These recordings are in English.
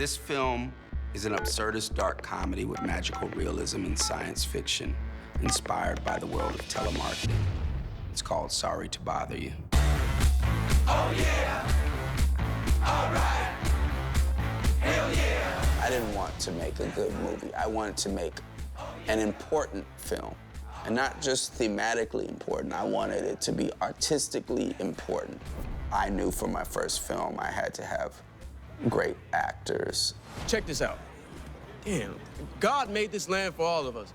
This film is an absurdist dark comedy with magical realism and science fiction, inspired by the world of telemarketing. It's called Sorry to Bother You. Oh yeah, all right, hell yeah. I didn't want to make a good movie. I wanted to make an important film. And not just thematically important, I wanted it to be artistically important. I knew for my first film I had to have great actors. Check this out. Damn, God made this land for all of us.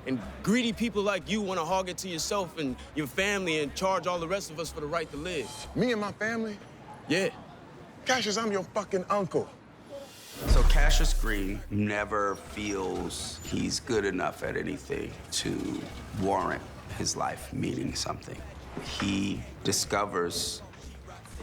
And greedy people like you want to hog it to yourself and your family and charge all the rest of us for the right to live. Me and my family? Yeah. Cassius, I'm your fucking uncle. So Cassius Green never feels he's good enough at anything to warrant his life meaning something. He discovers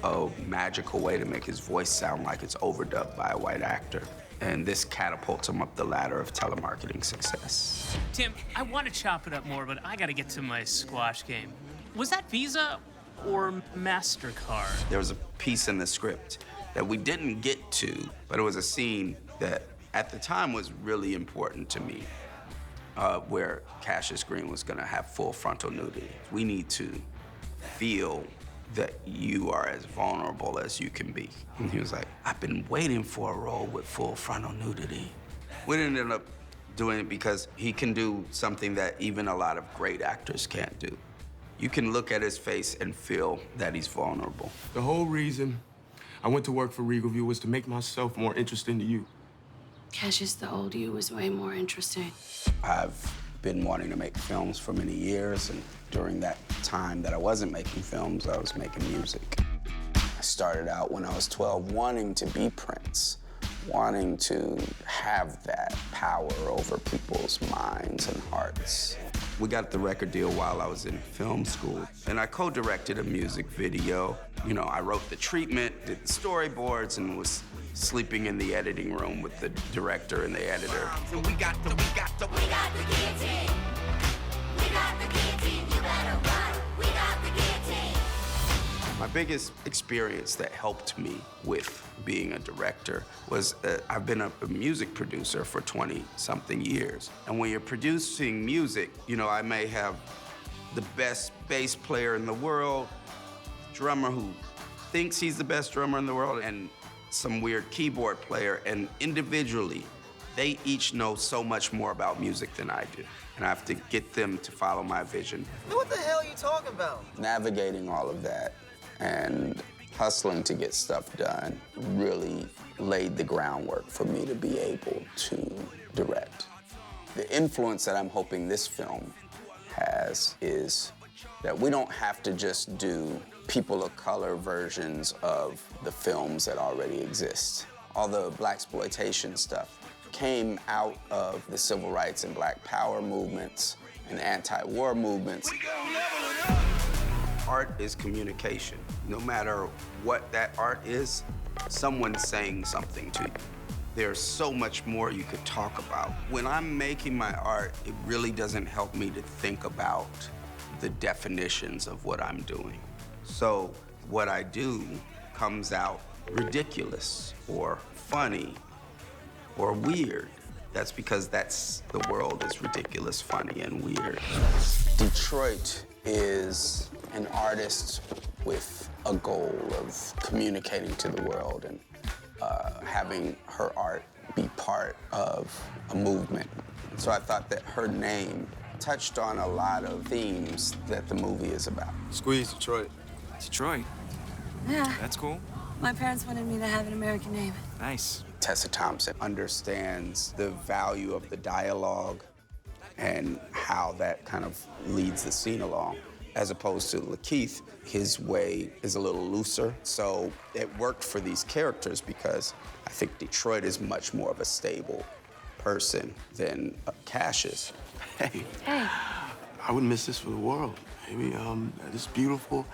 a magical way to make his voice sound like it's overdubbed by a white actor. And this catapults him up the ladder of telemarketing success. Tim, I want to chop it up more, but I got to get to my squash game. Was that Visa or MasterCard? There was a piece in the script that we didn't get to, but it was a scene that at the time was really important to me, where Cassius Green was gonna have full frontal nudity. We need to feel that you are as vulnerable as you can be. And he was like, I've been waiting for a role with full frontal nudity. We didn't end up doing it because he can do something that even a lot of great actors can't do. You can look at his face and feel that he's vulnerable. The whole reason I went to work for Regal View was to make myself more interesting to you. Cassius, the old you was way more interesting. I've been wanting to make films for many years, and during that time that I wasn't making films, I was making music. I started out when I was 12 wanting to be Prince, wanting to have that power over people's minds and hearts. We got the record deal while I was in film school, and I co-directed a music video. You know, I wrote the treatment, did the storyboards, and was sleeping in the editing room with the director and the editor. So we got the guillotine. We got the guillotine. You better run. We got the guillotine. My biggest experience that helped me with being a director was I've been a music producer for 20-something years. And when you're producing music, you know, I may have the best bass player in the world, drummer who thinks he's the best drummer in the world, and some weird keyboard player, and individually, they each know so much more about music than I do. And I have to get them to follow my vision. What the hell are you talking about? Navigating all of that and hustling to get stuff done really laid the groundwork for me to be able to direct. The influence that I'm hoping this film has is that we don't have to just do people of color versions of the films that already exist. All the blaxploitation stuff came out of the civil rights and black power movements and anti-war movements. Art is communication. No matter what that art is, someone's saying something to you. There's so much more you could talk about. When I'm making my art, it really doesn't help me to think about the definitions of what I'm doing. So what I do comes out ridiculous or funny or weird. That's because the world is ridiculous, funny, and weird. Detroit is an artist with a goal of communicating to the world and having her art be part of a movement. So I thought that her name touched on a lot of themes that the movie is about. Squeeze Detroit. Detroit? Yeah. That's cool. My parents wanted me to have an American name. Nice. Tessa Thompson Understands the value of the dialogue and how that kind of leads the scene along. As opposed to Lakeith, his way is a little looser. So it worked for these characters because I think Detroit is much more of a stable person than Cassius. Hey. Hey. I wouldn't miss this for the world. Maybe, it's beautiful.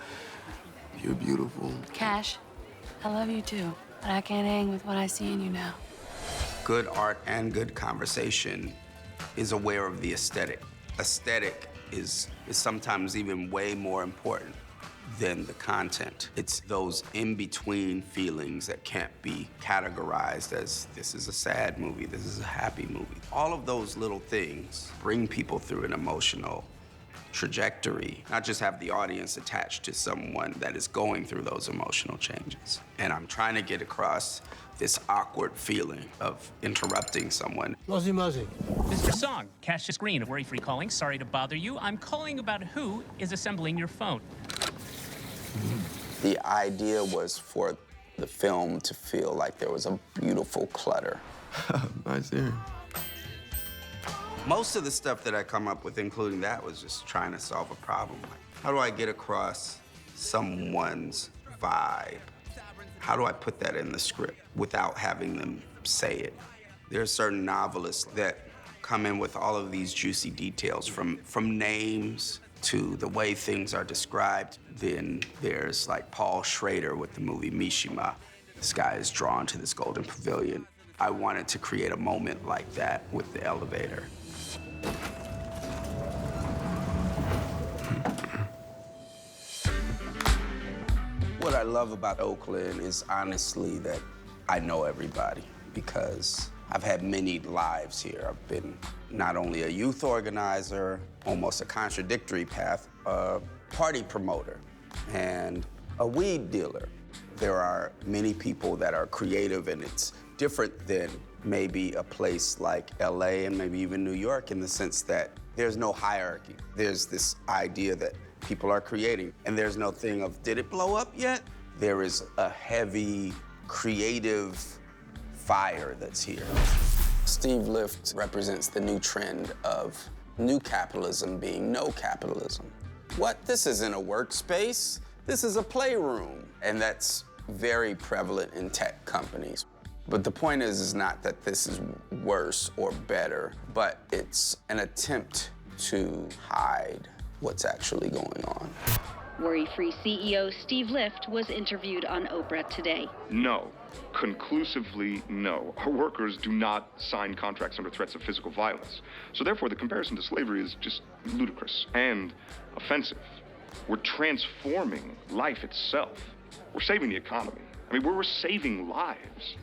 You're beautiful. Cash, I love you too, but I can't hang with what I see in you now. Good art and good conversation is aware of the aesthetic. Aesthetic is sometimes even way more important than the content. It's those in-between feelings that can't be categorized as this is a sad movie, this is a happy movie. All of those little things bring people through an emotional trajectory, not just have the audience attached to someone that is going through those emotional changes. And I'm trying to get across this awkward feeling of interrupting someone. Muzzy, muzzy. Mr. Song, Cassius Green of Worry-Free Calling. Sorry to bother you. I'm calling about who is assembling your phone. The idea was for the film to feel like there was a beautiful clutter. Nice hearing. Most of the stuff that I come up with, including that, was just trying to solve a problem. Like, how do I get across someone's vibe? How do I put that in the script without having them say it? There are certain novelists that come in with all of these juicy details, from names to the way things are described. Then there's like Paul Schrader with the movie Mishima. This guy is drawn to this golden pavilion. I wanted to create a moment like that with the elevator. What I love about Oakland is honestly that I know everybody, because I've had many lives here. I've been not only a youth organizer, almost a contradictory path, a party promoter, and a weed dealer. There are many people that are creative, and it's different than maybe a place like LA and maybe even New York, in the sense that there's no hierarchy. There's this idea that people are creating, and there's no thing of, did it blow up yet? There is a heavy, creative fire that's here. Steve Lift represents the new trend of new capitalism being no capitalism. What? This isn't a workspace. This is a playroom. And that's very prevalent in tech companies. But the point is not that this is worse or better, but it's an attempt to hide what's actually going on. Worry-Free CEO Steve Lift was interviewed on Oprah today. No. Conclusively, no. Our workers do not sign contracts under threats of physical violence. So therefore, the comparison to slavery is just ludicrous and offensive. We're transforming life itself. We're saving the economy. I mean, we're saving lives.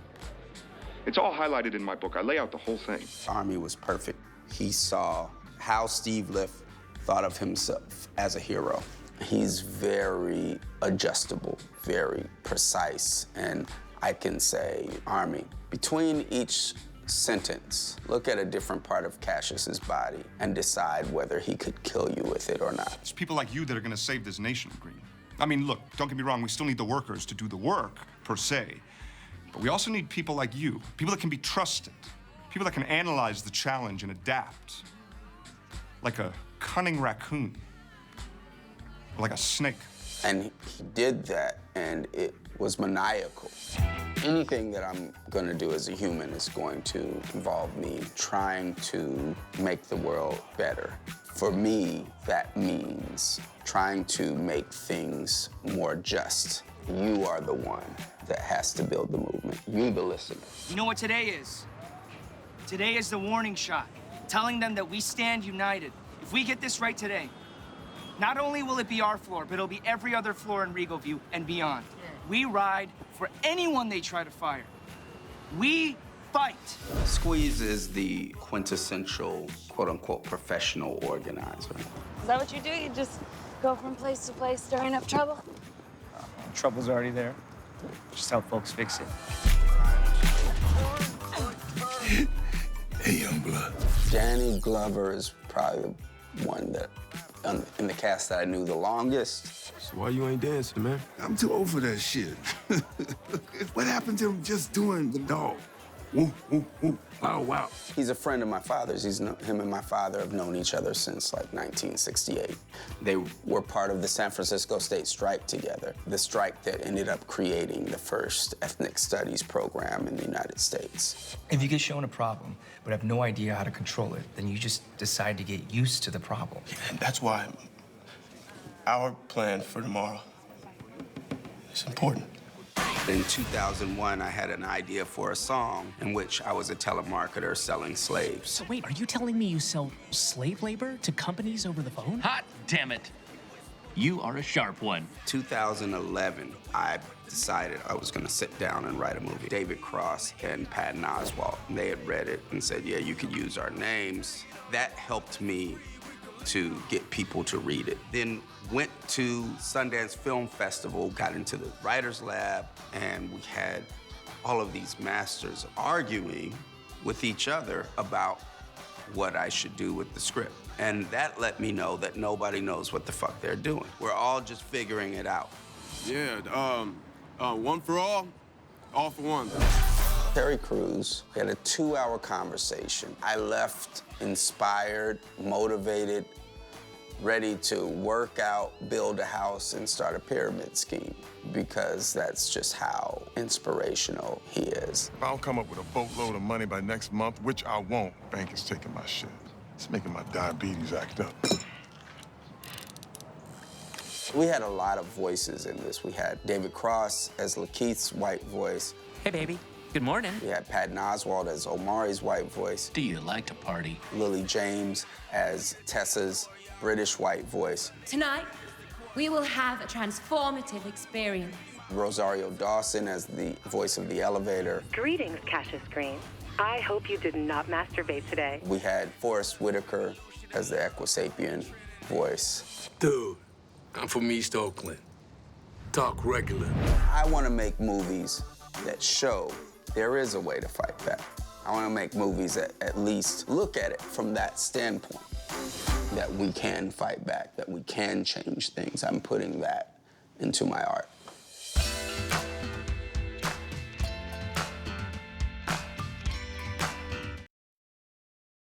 It's all highlighted in my book. I lay out the whole thing. Army was perfect. He saw how Steve Lift thought of himself as a hero. He's very adjustable, very precise, and I can say, Army, between each sentence, look at a different part of Cassius's body and decide whether he could kill you with it or not. It's people like you that are gonna save this nation, Green. I mean, look, don't get me wrong, we still need the workers to do the work, per se. But we also need people like you, people that can be trusted, people that can analyze the challenge and adapt. Like a cunning raccoon, or like a snake. And he did that, and it was maniacal. Anything that I'm gonna do as a human is going to involve me trying to make the world better. For me, that means trying to make things more just. You are the one that has to build the movement. You, the listener. You know what today is? Today is the warning shot, telling them that we stand united. If we get this right today, not only will it be our floor, but it'll be every other floor in Regal View and beyond. We ride for anyone they try to fire. We fight. Squeeze is the quintessential, quote-unquote, professional organizer. Is that what you do? You just go from place to place stirring up trouble? Trouble's already there. Just how folks fix it. Hey, young blood. Danny Glover is probably the one that, in the cast that I knew the longest. So why you ain't dancing, man? I'm too old for that shit. What happened to him just doing the dog? Woo, woo, woo. Wow, wow. He's a friend of my father's. Him and my father have known each other since like 1968. They were part of the San Francisco State strike together, the strike that ended up creating the first ethnic studies program in the United States. If you get shown a problem but have no idea how to control it, then you just decide to get used to the problem. And that's why our plan for tomorrow is important. In 2001, I had an idea for a song in which I was a telemarketer selling slaves. So wait, are you telling me you sell slave labor to companies over the phone? Hot damn it. You are a sharp one. 2011, I decided I was gonna sit down and write a movie. David Cross and Patton Oswalt, they had read it and said, yeah, you could use our names. That helped me to get people to read it. Then went to Sundance Film Festival, got into the writer's lab, and we had all of these masters arguing with each other about what I should do with the script. And that let me know that nobody knows what the fuck they're doing. We're all just figuring it out. Yeah, one for all for one. Terry Crews, we had a 2-hour conversation. I left inspired, motivated, ready to work out, build a house, and start a pyramid scheme, because that's just how inspirational he is. If I don't come up with a boatload of money by next month, which I won't, bank is taking my shit. It's making my diabetes act up. We had a lot of voices in this. We had David Cross as Lakeith's white voice. Hey, baby. Good morning. We had Patton Oswalt as Omari's white voice. Do you like to party? Lily James as Tessa's British white voice. Tonight, we will have a transformative experience. Rosario Dawson as the voice of the elevator. Greetings, Cassius Green. I hope you did not masturbate today. We had Forrest Whitaker as the Equisapien voice. Dude, I'm from East Oakland. Talk regular. I want to make movies that show there is a way to fight back. I want to make movies that at least look at it from that standpoint, that we can fight back, that we can change things. I'm putting that into my art.